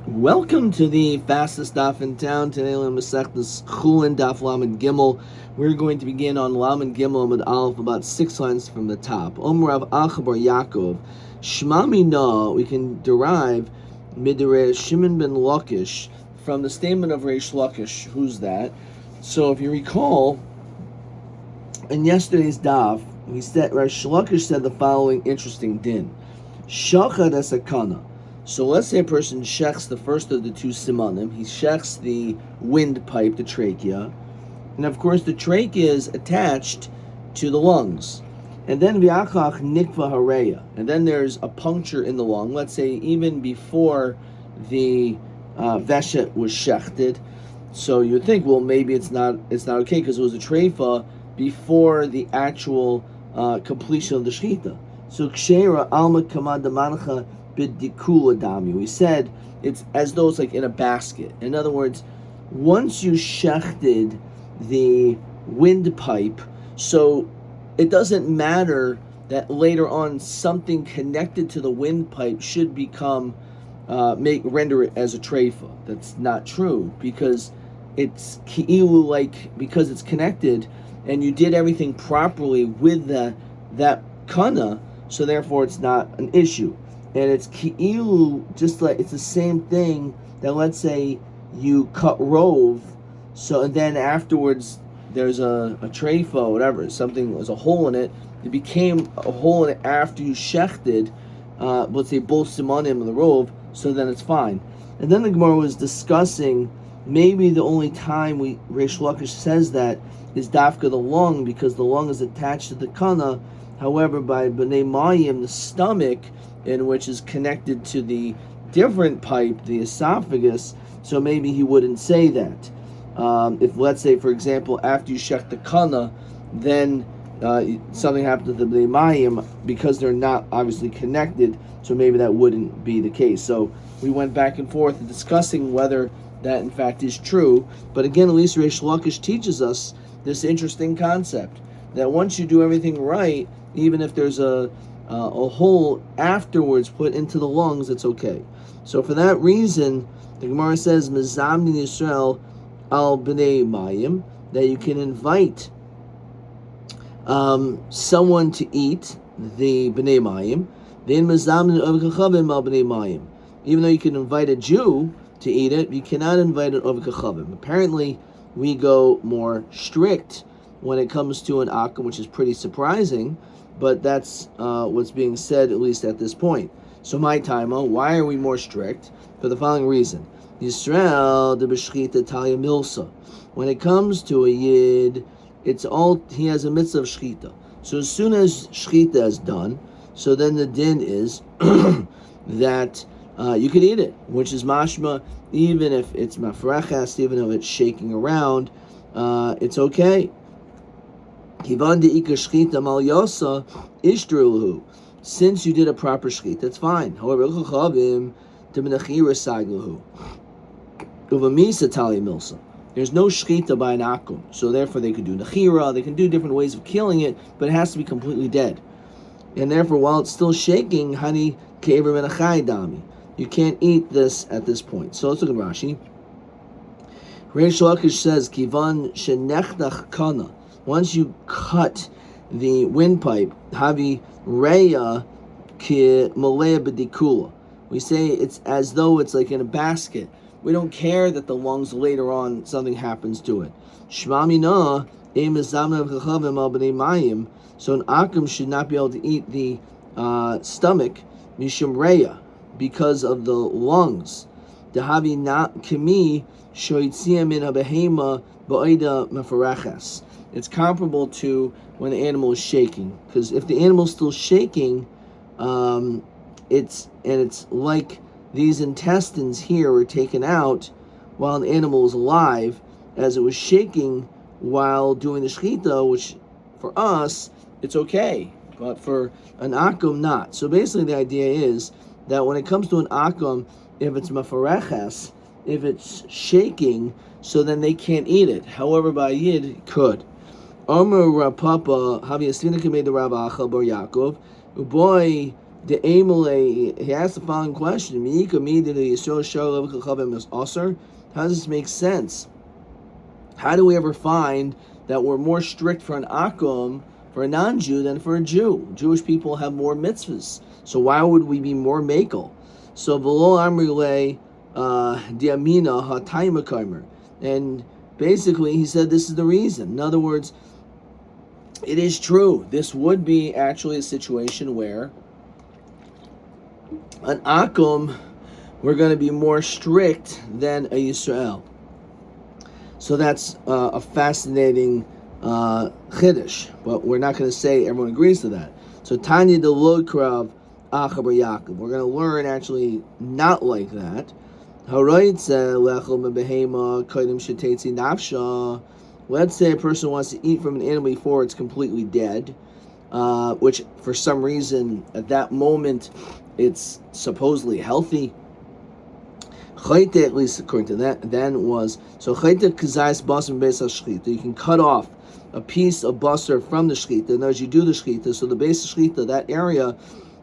Welcome to the fastest daf in town. Today on Masechtas Chulin daf Lamed Gimel. We're going to begin on Lamed Gimel Amud Aleph, about 6 lines from the top. Omer Rav Acha bar Yaakov, Shema Mina. We can derive Midre Shimon ben Lakish from the statement of Reish Lakish. Who's that? So if you recall, in yesterday's daf, we said Reish Lakish said the following interesting din: Shachad esakana. So let's say a person shechs the first of the two simanim. He shechs the windpipe, the trachea, and of course the trachea is attached to the lungs. And then v'achach nikva hareya, and then there's a puncture in the lung. Let's say even before the veshet was shechted. So you think, well, maybe it's not okay because it was a treifa before the actual completion of the shechita. So kshera alma kamad mancha. We said it's as though it's like in a basket. In other words, once you shechted the windpipe, so it doesn't matter that later on something connected to the windpipe should become render it as a treifa. That's not true, because it's ki'ilu, because it's connected and you did everything properly with that kana, so therefore it's not an issue. And it's ki'ilu, just like it's the same thing that, let's say you cut rove, so and then afterwards there's a treifa or whatever, there's a hole in it. It became a hole in it after you shechted, let's say both simanim of the rove, so then it's fine. And then the Gemara was discussing maybe the only time Reish Lakish says that is dafka the lung, because the lung is attached to the kana. However, by b'nei mayim, the stomach, in which is connected to the different pipe, the esophagus, so maybe he wouldn't say that. If, let's say, for example, after you shech the kana, then something happened to the b'nei mayim, because they're not obviously connected, so maybe that wouldn't be the case. So we went back and forth discussing whether that in fact is true. But again, at least Reish Lakish teaches us this interesting concept, that once you do everything right, even if there's a hole afterwards put into the lungs, it's okay. So for that reason, the Gemara says Mezamnin Yisrael al b'nei mayim, that you can invite someone to eat the b'nei mayim. Then Mezamnin avkachavim al b'nei mayim. Even though you can invite a Jew to eat it, you cannot invite an avkachavim. Apparently, we go more strict when it comes to an akum, which is pretty surprising. But that's what's being said, at least at this point. So my taima, why are we more strict? For the following reason: Yisrael de b'shchita talia milsa. When it comes to a yid, he has a mitzvah of shchita. So as soon as shchita is done, so then the din is that you can eat it, which is mashma, even if it's mafrachas, even if it's shaking around, it's okay. Since you did a proper shchita, that's fine. However, there's no shchita by an akum, so therefore they could do nechira, they can do different ways of killing it, but it has to be completely dead. And therefore, while it's still shaking, hani ke'ever menachai dami, you can't eat this at this point. So let's look at Rashi. Reish Lakish says, Kivan shenechdach kana. Once you cut the windpipe, havi reya ki molea b'dikula. We say it's as though it's like in a basket. We don't care that the lungs later on something happens to it. Shema mina emezamna v'chachavim al b'nei mayim. So an akum should not be able to eat the stomach mishum reya, because of the lungs. Dehavi not kimi shoyitzia min habehema ba'ida mefarachas. It's comparable to when the animal is shaking, because if the animal is still shaking, it's like these intestines here were taken out while an animal is alive, as it was shaking while doing the shechita, which for us it's okay, but for an akum not. So basically, the idea is that when it comes to an akum, if it's mafarechas, if it's shaking, so then they can't eat it. However, by yid, it could. Omer Rapapa Havi Astina made the Rabbi Acha bar Yaakov. Uboy The Amale, he asked the following question: how does this make sense? How do we ever find that we're more strict for an akum, for a non-Jew, than for a Jew? Jewish people have more mitzvahs, so why would we be more makel? So below Amrile diamina ha and basically he said this is the reason. In other words, it is true. This would be actually a situation where an akum, we're going to be more strict than a Yisrael. So that's a fascinating chiddush, but we're not going to say everyone agrees to that. So Tanya de Lodkrav Achabar Yaakov. We're going to learn actually not like that. Let's say a person wants to eat from an animal before it's completely dead, which for some reason at that moment it's supposedly healthy. Chayte, at least according to that, then was so chayte kazayis basar beis shchita. You can cut off a piece of basar from the shchita, and as you do the shchita, so the base of shchita, that area,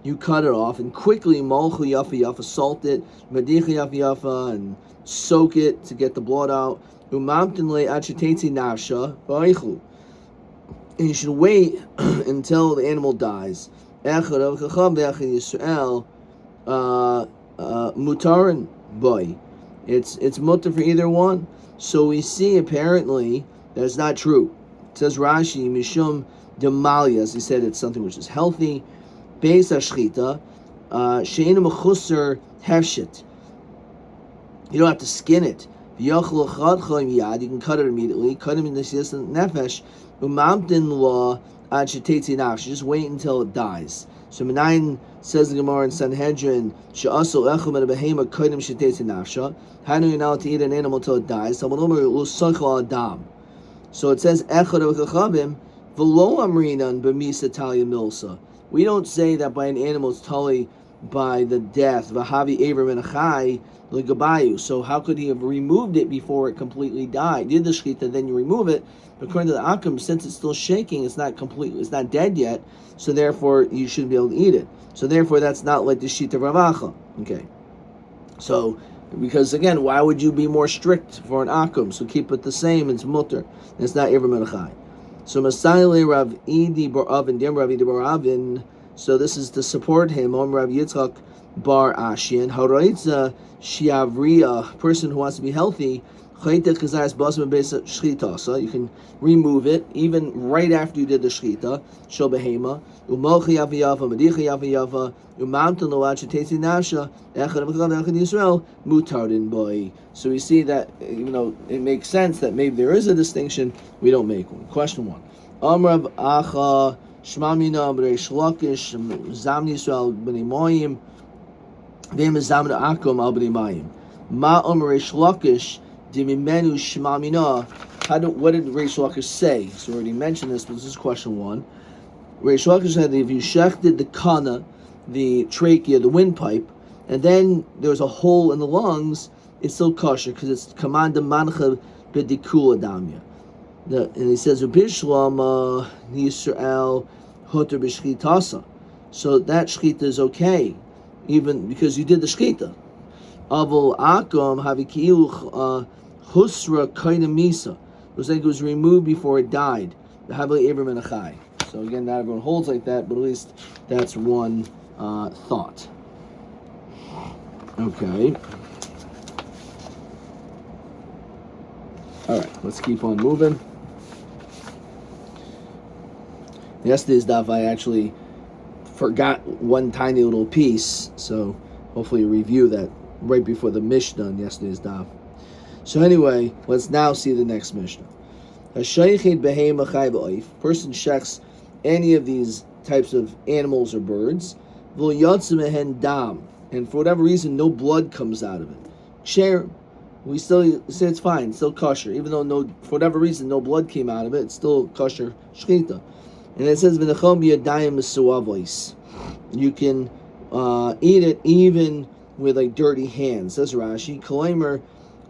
you cut it off and quickly molchu yafa yafa, salt it, medicha yafa yafa, and soak it to get the blood out. Umamtin le achitetzi nafsha v'aychu. And you should wait until the animal dies. Echad of chacham ve'echad Yisrael mutarin boy. It's mutter for either one. So we see apparently that's not true. It says Rashi mishum demalias. He said it's something which is healthy. Beis hashchita she'enu mechusar hefshit. You don't have to skin it. You can cut it immediately. Cut him in the nefesh. Umamtin law achitetzi nafsh. Just wait until it dies. So Menayin says the Gemara in Sanhedrin, she'asol echum et behema kodim shetetzi nafsha. How do you know to eat an animal till it dies? So it says echad v'chachavim v'lo amrinan b'misa talia milsa. We don't say that by an animal it's tali by the death. V'havi Avram and Achai l'gabayu. So how could he have removed it before it completely died? Did the shechita, then you remove it. But according to the Akum, since it's still shaking, it's not completely, it's not dead yet. So therefore, you shouldn't be able to eat it. So therefore, that's not like the shita ravacha. Okay. So because again, why would you be more strict for an Akum? So keep it the same. It's mutter. It's not Avram and Achai. So Masayle Rav Idi Bar Avin, Dim Rav Idi Bar Avin. So this is to support him. Om Rav Yitzchak Bar Ashian. Haraitza Shiavriya, person who wants to be healthy. You can remove it even right after you did the shchita. Shel behema umochi yafa yafa medicha yafa yafa umantin loach tetzi nasha echad v'chad Yisrael mutardin boy. So we see that even though it makes sense that maybe there is a distinction, we don't make one. Question 1. Amrav acha shmamina b'reish lakish zamni Yisrael b'nei moyim v'em zamna akum al b'nei mayim ma reish lakish. What did Reish Lakish say? So we already mentioned this, but this is question 1. Reish Lakish said that if you shechted the kana, the trachea, the windpipe, and then there's a hole in the lungs, it's still kosher because it's command mancha b'dikula damya. And he says Bishlam Yisrael hoter b'shchitasa. So that shchita is okay, even because you did the shchita. Avol akum havikilu husra kaina misa. It was like it was removed before it died. The havli Abram and Achai. So again, not everyone holds like that, but at least that's one thought. Okay. All right, let's keep on moving. Yesterday's daf, I actually forgot one tiny little piece, so hopefully review that right before the Mishnah in yesterday's daf. So anyway, let's now see the next Mishnah. Person shechs any of these types of animals or birds, and for whatever reason no blood comes out of it. Share, we still say it's fine, still kosher, even though for whatever reason no blood came out of it, it's still kosher shchita. And it says you can eat it even with like dirty hands. Says Rashi, Kalaimer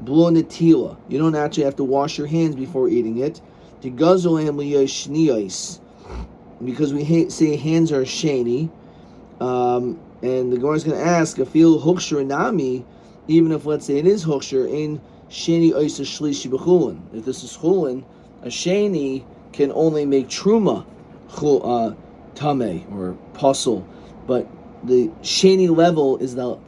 Blo netila. You don't actually have to wash your hands before eating it. Because we say hands are shani. And the Gemara is going to ask, "Afil hoksher nami," even if let's say it is hoksher in sheni oisa shlishi b'chulin. If this is chulin, a sheni can only make truma tameh or puzzle, but the sheni level is the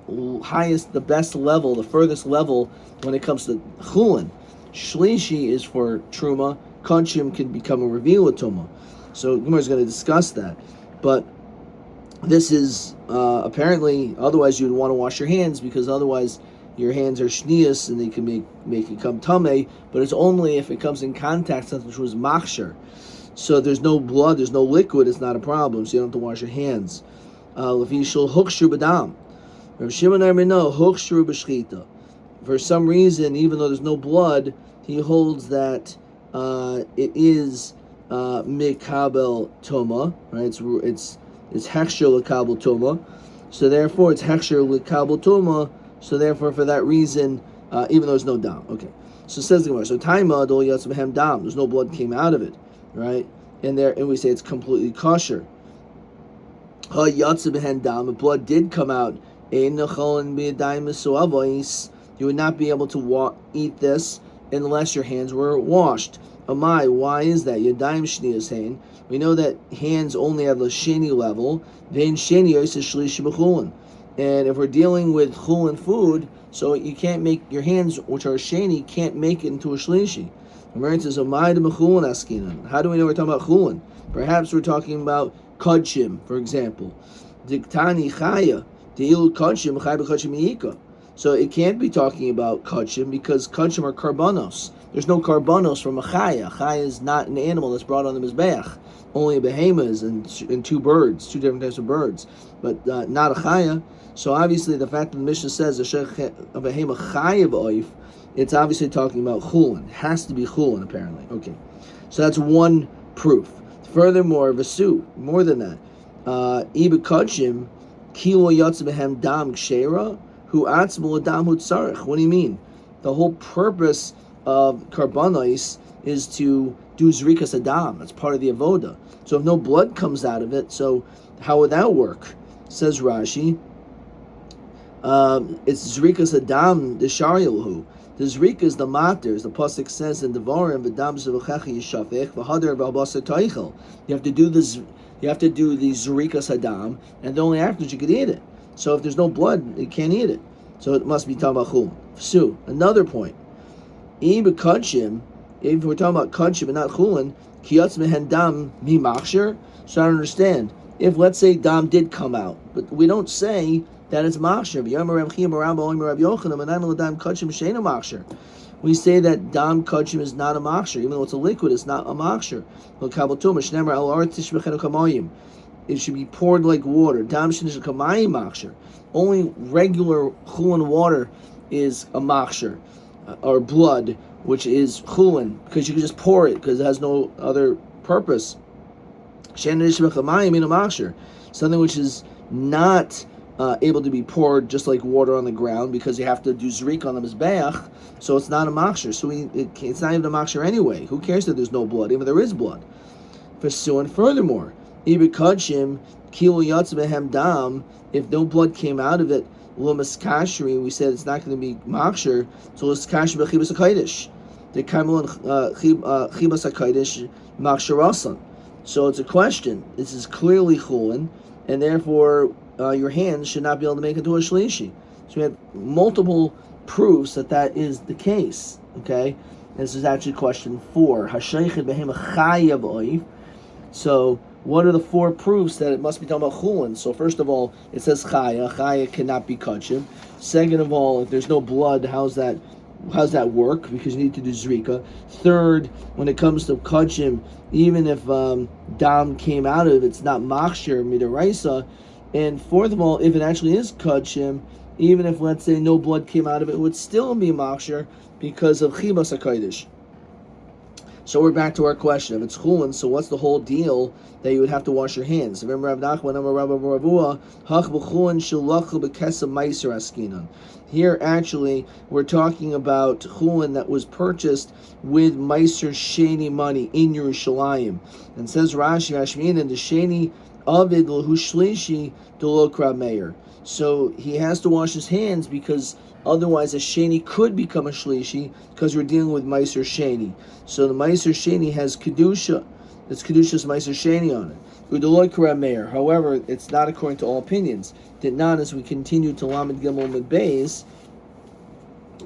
highest, the best level, the furthest level when it comes to chulin. Shlishi is for truma. Kanchim can become a reveal tuma. So Gemara is going to discuss that, but this is apparently, otherwise you would want to wash your hands, because otherwise your hands are shnius and they can make it come tameh, but it's only if it comes in contact with something which was machsher. So there's no blood, there's no liquid, it's not a problem, so you don't have to wash your hands. For some reason, even though there's no blood, he holds that it is mikabel toma, right? It's hechsher lekabel toma, so therefore it's hechsher lekabel toma. So therefore, for that reason, even though there's no dam, okay. So says the Gemara. So taima dol yatzim hem dam. There's no blood came out of it, right? And we say it's completely kosher. Ha yatzim hem dam. If blood did come out, ein necholin b'yadayim mesuavois. You would not be able to eat this unless your hands were washed. Amai, why is that? Yadayim shniyas hein. We know that hands only have the sheni level. Vein sheni yois shlishi b'chulin. And if we're dealing with chulin food, so you can't make your hands, which are sheni, can't make it into a shlishi. American says, "Amai de mechulin askinan." How do we know we're talking about chulin? Perhaps we're talking about kodshim, for example. Diktani chaya deilu kodshim chay b'kodshim yika. So it can't be talking about kodshim because kodshim are karbanos. There's no karbanos from a chaya. Chaya is not an animal that's brought on the mizbeach. Only behemoths and two birds, two different types of birds, but not a chaya. So obviously, the fact that the Mishnah says it's obviously talking about chulin. It has to be chulin, apparently. Okay, so that's one proof. Furthermore, vasu, more than that, ibe kodshim kilo yatzabehem dam kshera hu atzmo dam hu tzarich. What do you mean? The whole purpose of karbanos is to do zrikas adam. That's part of the avoda. So if no blood comes out of it, so how would that work? Says Rashi. It's zrikas adam the sharyalhu. The zrika is the matter. The pasuk says in Devarim, "V'dam zevuchechi yishafech v'hader v'albasa teichel." You have to do this. You have to do the zrikas adam, and only afterwards you can eat it. So if there's no blood, you can't eat it. So it must be talking about chum. So another point. If we're talking about kodshim and not chulin, kiyatz mehen dam mi machsher. So I don't understand. If let's say dam did come out, but we don't say that it's machsher. We say that dam kodshim is not a machsher, even though it's a liquid. It's not a machsher. It should be poured like water. Dam shenish kamayim machsher. Only regular chulin water is a machsher, or blood, which is chulin, because you can just pour it because it has no other purpose. Something which is not able to be poured just like water on the ground, because you have to do zrik on the mizbeach, so it's not a machsher. So it's not even a machsher anyway. Who cares that there's no blood, even if there is blood? And furthermore, ibikadshim kilo yatzbehem dam. If no blood came out of it, lumas kashri, we said it's not going to be machsher. So it's kashri b'chibas hakaidish. The kaimon chibas hakaidish machsherasan. So it's a question. This is clearly chulin, and therefore your hands should not be able to make it into a shlishi. So we have multiple proofs that is the case. Okay, this is actually question 4. Hashaychid behem chayav oif. So what are the 4 proofs that it must be talking about chulin? So first of all, it says chaya. Chaya cannot be kodshim. Second of all, if there's no blood, how's that work? Because you need to do zrika. Third, when it comes to kodshim, even if dam came out of it, it's not machsher midaraisa. And fourth of all, if it actually is kodshim, even if let's say no blood came out of it would still be machsher because of chibas hakaidish. So we're back to our question. If it's chulin, so what's the whole deal that you would have to wash your hands? Remember Rav Nachman, Rabbi Ravua, hach b'chulin shulachul b'kesem meiser askinan. Here, actually, we're talking about chulin that was purchased with meiser sheni money in Yerushalayim. And says Rashi, Hashmin, and the sheni Avid l'hu shlishi d'lo kra meir. So he has to wash his hands because otherwise a sheni could become a shlishi because we're dealing with meiser sheni. So the meiser sheni has kedusha. It's kedusha's meiser sheni on it. Ud'lo kra meir. However, it's not according to all opinions. Did not, as we continue to Lamed Gimel Mid Beis,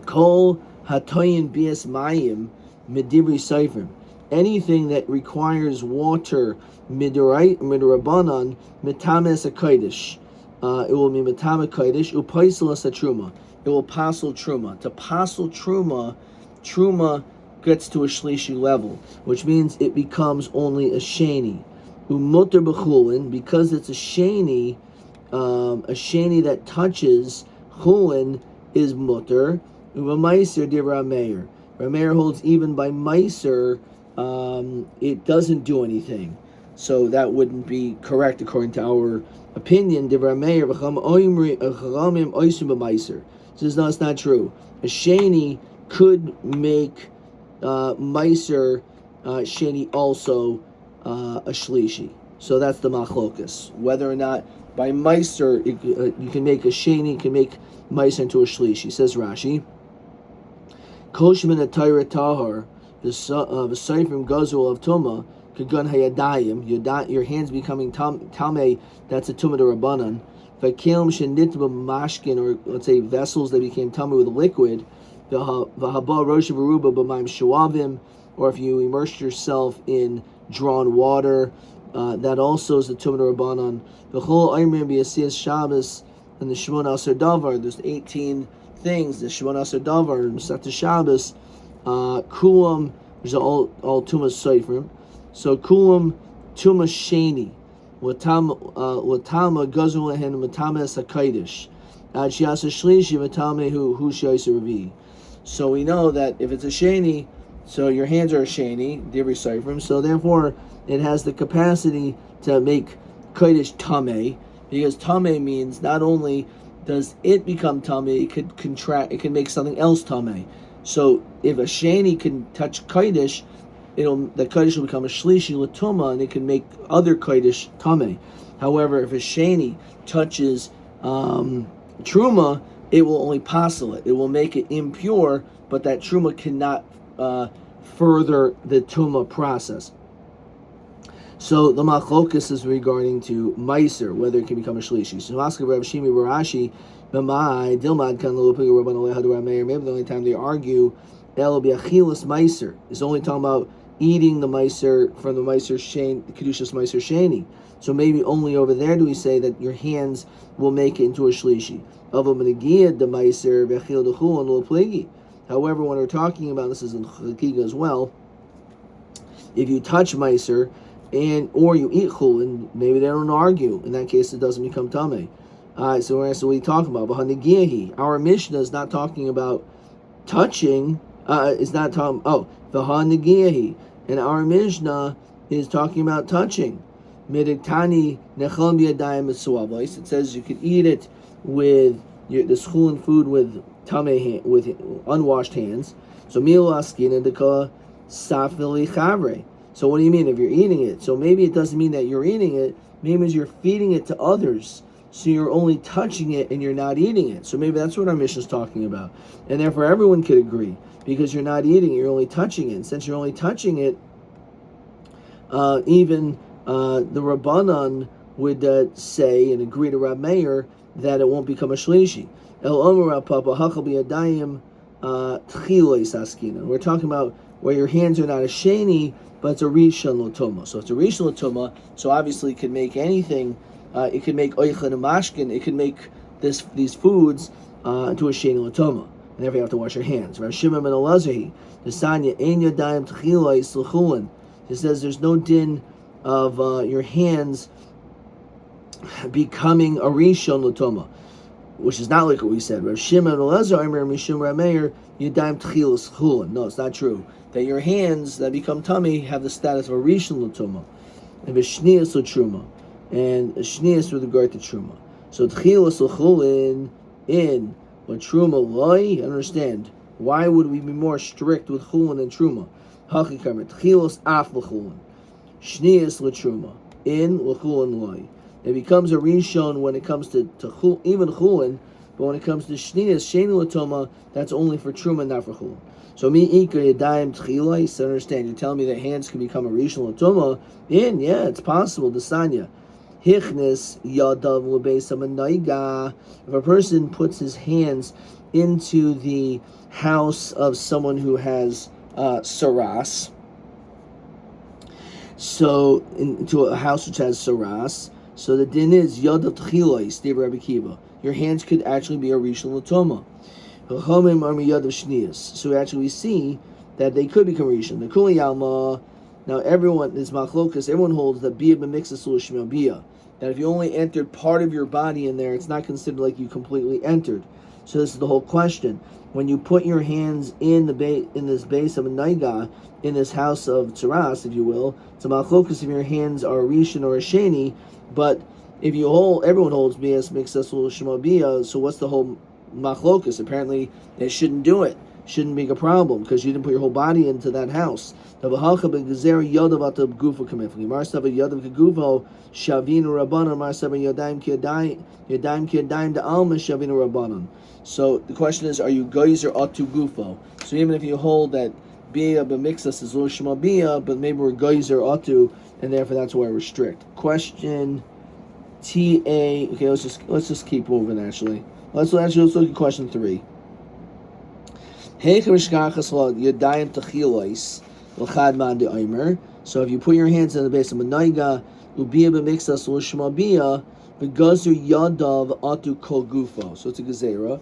Kol hatoyin bias mayim midivri seifrim. Anything that requires water midrabanan mitames a kodesh. It will be mitame kodesh upaiselas a truma. It will passel truma. To passel truma gets to a shlishi level, which means it becomes only a sheni. Umutter b'chulin, because it's a sheni that touches chulin is mutter. Meiser de Rameir. Rameir holds even by Meiser, it doesn't do anything. So that wouldn't be correct according to our opinion. De Rameir says no, it's not true. A sheni could make Meiser sheni also a shlishi. So that's the machlokas. Whether or not by Meiser you can make a sheni, you can make Meiser into a shlishi. Says Rashi. Koshmin atayra tahar, the seifrim gazul of tuma, kagun hayadayim, your hands becoming tamei, that's a tuma de rabbanan. Vakelim shenitba mashkin, or let's say vessels that became tamei with liquid. V'haba rosh v'ruba b'mayim shuavim, or if you immerse yourself in drawn water, that also is the tuma de rabbanan. V'chol ayrim b'yasiyas Shabbos and the Shemon Aser Davar. There's 18 things, the Shemon Aser Davar, Masechta Shabbos, Kulam, which are all Tumas Seifrim. So Kulam, Tumas Sheni, Latama Gazul Lehen, Matama Sakaidish, Ad Shiasa Shlishi, Matame Hu Shiasa Ravi. So we know that if it's a Sheni, so your hands are a Sheni, Divri Seifrim, so therefore it has the capacity to make Kaidish Tameh, because Tameh means not only does it become tamei, it could contract, it can make something else tamei. So if a sheni can touch kodesh, the kodesh will become a shlishi latuma, and it can make other kodesh tamei. However, if a sheni touches truma, it will only passel it. It will make it impure, but that truma cannot further the tuma process. So the machlokas is regarding to meiser, whether it can become a shlishi. So ask Rabbi Shimi Barashi, maybe the only time they argue el biachilas meiser is only talking about eating the meiser from the meiser sheni, the kedushas meiser sheni. So maybe only over there do we say that your hands will make it into a shlishi. However, when we're talking about, this is in Chagiga as well, if you touch meiser or you eat chulin, maybe they don't argue. In that case, it doesn't become tamei. All right, so what are we talking about? Our Mishnah is not talking about touching. It's not talking. V'hanagiyahi, and our Mishnah is talking about touching. Mediktani nechol biyadayim mitzuavos. It says you could eat it with this chulin food with tamei, with unwashed hands. So milu askin and deka safili chavre. So what do you mean if you're eating it? So maybe it doesn't mean that you're eating it. Maybe it means you're feeding it to others. So you're only touching it and you're not eating it. So maybe that's what our Mishnah is talking about. And therefore everyone could agree. Because you're not eating it, you're only touching it. And since you're only touching it, even the Rabbanan would say and agree to Rab Meir that it won't become a shlishi. We're talking about where your hands are not a sheni, but it's a rishon l'tuma. So it's a rishon l'tuma. So obviously, it can make anything. It can make oichan and mashkin. It can make these foods into a sheni l'tuma, and therefore you have to wash your hands. Rav Shimon ben Elazar, the Sanya ein yadayim tchila yislchulin. It says there's no din of your hands becoming a rishon l'tuma, which is not like what we said. Rav Shimon ben Elazar, Amir Mishum Rameir, yadayim tchila yislchulin. No, it's not true. That your hands that become tummy have the status of a rishon l'tuma, and v'shnias l'truma, and a shnias with regard to truma. So tchilas l'chulin in but truma loy. Understand why would we be more strict with chulin than truma? Hachikamer tchilas af l'chulin, shnias l'truma in l'chulin loy. It becomes a rishon when it comes to even chulin, but when it comes to shnias, sheni latoma, that's only for truma, not for chulin. So mi ikar yadayim tchila, you understand, you're telling me that hands can become a rishon latoma, yeah, it's possible, the sanya. Hichnis yadav lebeis hamanaiga. If a person puts his hands into the house of someone who has saras, so into a house which has saras, so the din is yadav tchiloi, Steve Rabbi Kiva. Your hands could actually be a rishon l'toma. Chachamim are miyadav shnias. So actually we see that they could become rishon. The kuli alma. Now everyone is machlokas. Everyone holds that bia b'mixas l'shmil bia. That if you only entered part of your body in there, it's not considered like you completely entered. So this is the whole question. When you put your hands in this base of a naiga, in this house of tzaras, if you will, it's a machlokas if your hands are a rishon or a sheni. But if you hold, everyone holds bias mixas l'shmil bia. So what's the whole machlokas? Apparently they shouldn't do it. Shouldn't be a problem because you didn't put your whole body into that house. If a So the question is, are you geyser atu gufo? So even if you hold that bia b'mixas is lo shema bia, but maybe we're geyser atu, and therefore that's why we're strict. Question TA. Okay, let's just keep moving. Actually, let's look at question 3. So if you put your hands in the base of manaiga, ubia b'mixas lo shema bia, v'gazer yadav atu kol gufo. So it's a gezerah.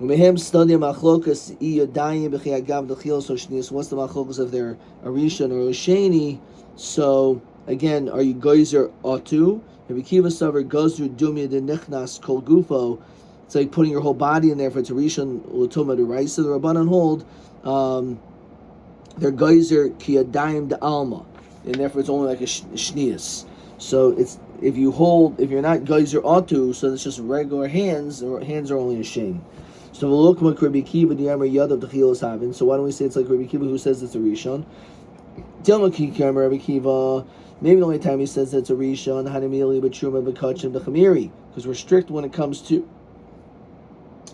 Umehem study machlokas iyadayim b'chiyagav d'chil so shnius. What's the machlokas if they're a rishon or a sheni? So again, are you geyser atu? Rabbi Kiva savar gazer dumya de nichnas kol gufo. It's like putting your whole body in there for it's a rishon l'tuma d'raisa. The Rabbanan hold they're geyser kiyadayim de alma, and therefore it's only like a shnius. So it's if you're not geyser atu, so it's just regular hands. Or hands are only a shame. So we'll look at Rabbi Kiva the Yamar Yadav the Chilas having. So why don't we say it's like Rabbi Kiva who says it's a rishon? Rabbi Kiva. Maybe the only time he says it's a rishon, hanimili b'truma b'kachim b'chamiri, because we're strict when it comes to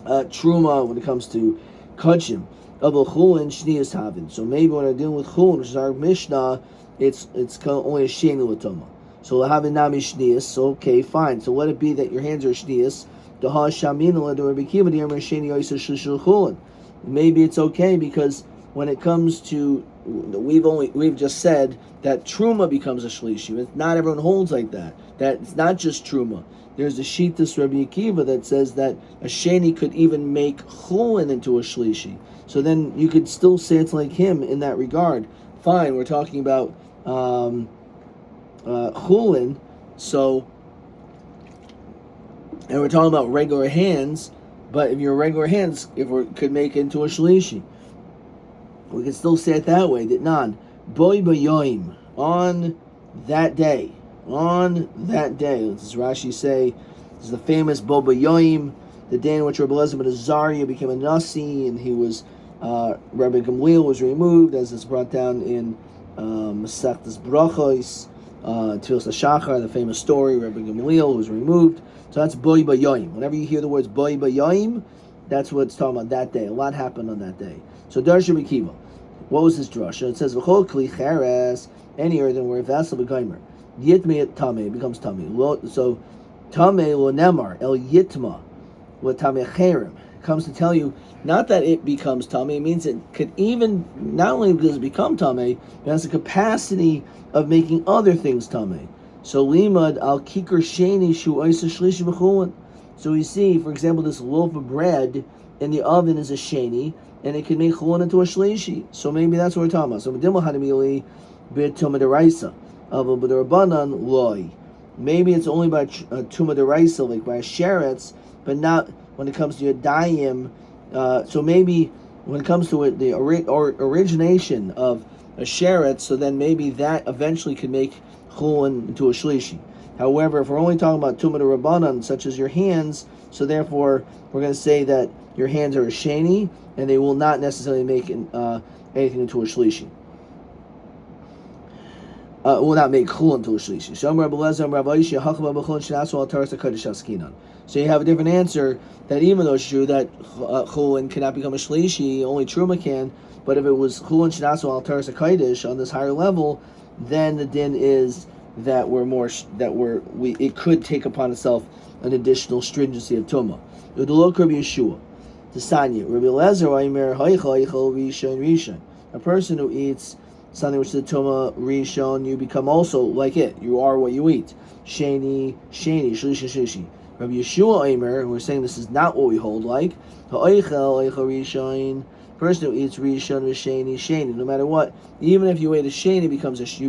truma, when it comes to kachim. Chulin shnius having. So maybe when we're dealing with chulin, which is our mishnah, it's only a sheni l'toma. So having nami shnius. So okay, fine. So let it be that your hands are shnius. Maybe it's okay because when it comes to we've just said that truma becomes a shlishi. Not everyone holds like that. That it's not just truma. There's a shitas Rabbi Akiva that says that a sheni could even make chulin into a shlishi. So then you could still say it's like him in that regard. Fine, we're talking about chulin, so. And we're talking about regular hands, but if your regular hands, could make it into a shlishi, we can still say it that way. That non boy bayoim on that day, does Rashi say? This is the famous bo bayoim, the day in which Rabbi Elazar ben Azariah became a nasi, and he was Rabbi Gamliel was removed, as is brought down in Masechtas Brachos, Tfilas HaShachar, the famous story. Rabbi Gamliel was removed. So that's boy bayoim. Whenever you hear the words boy bayoim, that's what it's talking about that day. A lot happened on that day. So Darsh Rabbi Kiva, what was this drasha? It says v'chol kli cheres, any earthen where vessel b'gaimer yitme tameh becomes tameh. So tameh lo nemar el yitma lo tameh cherem comes to tell you not that it becomes tameh. It means it could even not only does it become tameh, but it has the capacity of making other things tameh. So limad al kikar sheni shu oisa shlishi b'chulin. So we see, for example, this loaf of bread in the oven is a sheni, and it can make chulin into a shlishi. So maybe that's what we're talking about. So medimah hanimili b'tuma deraisa of a b'derabanan loy. Maybe it's only by tuma deraisa, like by a sheretz, but not when it comes to yadayim. So maybe when it comes to the origination of a sheretz, so then maybe that eventually can make chulin into a shlishi. However, if we're only talking about tumah rabbanan, such as your hands, so therefore we're going to say that your hands are a sheni, and they will not necessarily make anything into a shlishi. will not make chulin to a shlishi. So you have a different answer that even though it's true that chulin cannot become a shlishi, only truma can. But if it was chulin shenasu al taras hakodesh on this higher level, then the din is that it could take upon itself an additional stringency of tumah. Udulok Rabbi Yeshua, the Sanya, Rabbi Lezer Aimer Haichal Rishon. A person who eats something which is a tumah rishon, you become also like it. You are what you eat. Sheni, shlishi. Rabbi Yeshua Aimer, and we're saying this is not what we hold like. Ha'oichel rishon. Person who eats rishon sheni. No matter what, even if you ate a sheni, you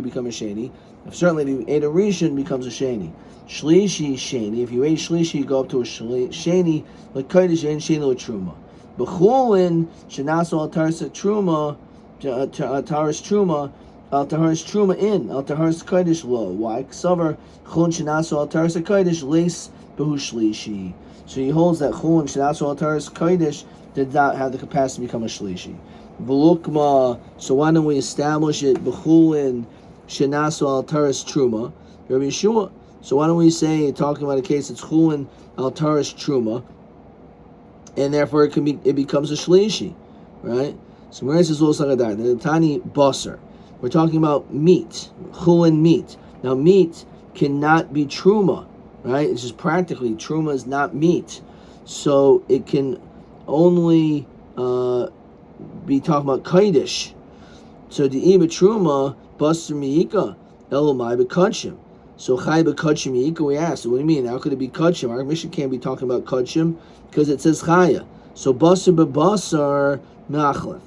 become a sheni. Certainly, if you ate a rishon, becomes a sheni. Shlishi sheni. If you ate shlishi, you go up to a sheni. Like kodesh and sheni with truma. B'chulin shenasu al tarsa truma. Taharis truma, al taharis truma in, al taharis kodesh lo. Why? Ksavar chulin shenasu al taharis kodesh leis behu shlishi. So he holds that chulin shenasu al taharis kodesh did not have the capacity to become a shlishi. V'lukma. So why don't we establish it b'chulin shenasu al taharis truma? Rabbi Yeshua. So why don't we say, talking about a case that's chulin al taharis truma, and therefore it becomes a shlishi, right? So where is this also the tani basar? We're talking about meat, chulin meat. Now meat cannot be truma, right? It's just practically truma is not meat, so it can only be talking about kodesh. So the iba truma basar miika elomai bekachim. So chai bekachim miika. We asked, what do you mean? How could it be kachim? Our mission can't be talking about kachim because it says chaya. So basar bebasar me'achlef.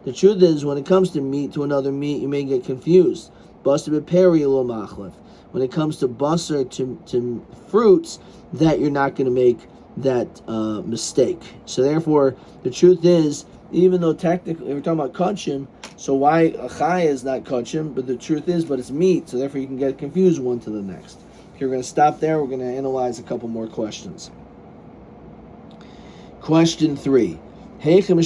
The truth is, when it comes to meat to another meat, you may get confused. Basar beperi lo machlef. When it comes to basar to fruits, that you're not going to make that mistake. So therefore, the truth is, even though technically we're talking about kachim, so why a chaya is not kachim? But the truth is, but it's meat. So therefore, you can get confused one to the next. Okay, we're going to stop there. We're going to analyze a couple more questions. Question 3. So we said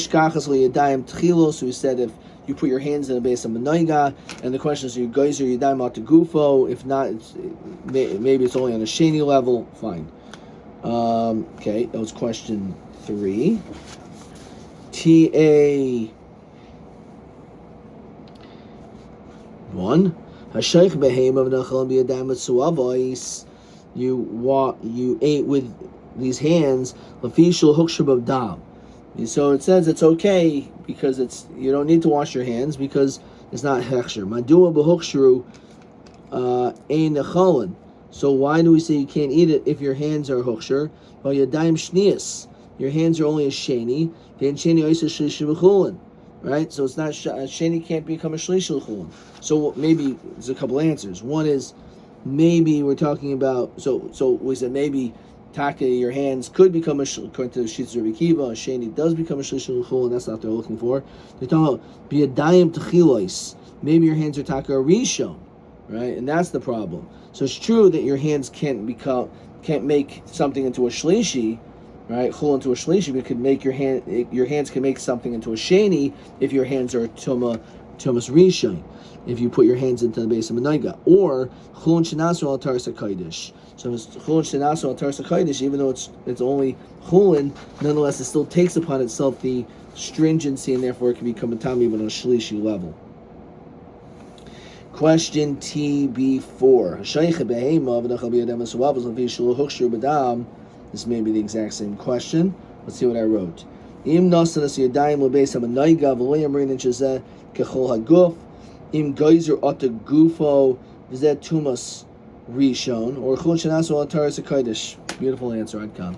if you put your hands in the base of Manoiga, and the question is, you guys are Yadayim out to Gufo? If not, maybe it's only on a Sheni level. Fine. Okay, that was question 3. TA 1. You ate with these hands. So it says it's okay because you don't need to wash your hands because it's not hechsher. Madua b'hochshru ein nechalin. So why do we say you can't eat it if your hands are hochsher? Well, yadayim shnius. Your hands are only a sheni. Then sheni oisa shlishi b'chulin. Right? So it's not sheni can't become a shlishi b'chulin. So maybe there's a couple answers. One is maybe we're talking about so we said maybe taka, your hands could become according to the Shitz Rabbi Kiva, a sheni does become a shlishi l'chul, and that's not what they're looking for. They're talking about biyadayim techilos. Maybe your hands are taka rishon, right? And that's the problem. So it's true that your hands can't make something into a shlishi, right? Chul into a shlishi, but it could make your hands can make something into a sheni if your hands are tumas rishon. If you put your hands into the base of Menaiga, or chulin shenasu al taras hakodesh. So it's chulin shenasu al taras hakodesh, even though it's only chulin, nonetheless it still takes upon itself the stringency, and therefore it can become a tam even on a shlishi level. Question TB4. This may be the exact same question. Let's see what I wrote. Im nasanas yadayim lebeis haMenaiga v'lo yamrin shezeh kechol haguf. Im geyser ata gufo v'zeh tumas rishon or chul shenasu al taras hakodesh. Beautiful answer, Adkan.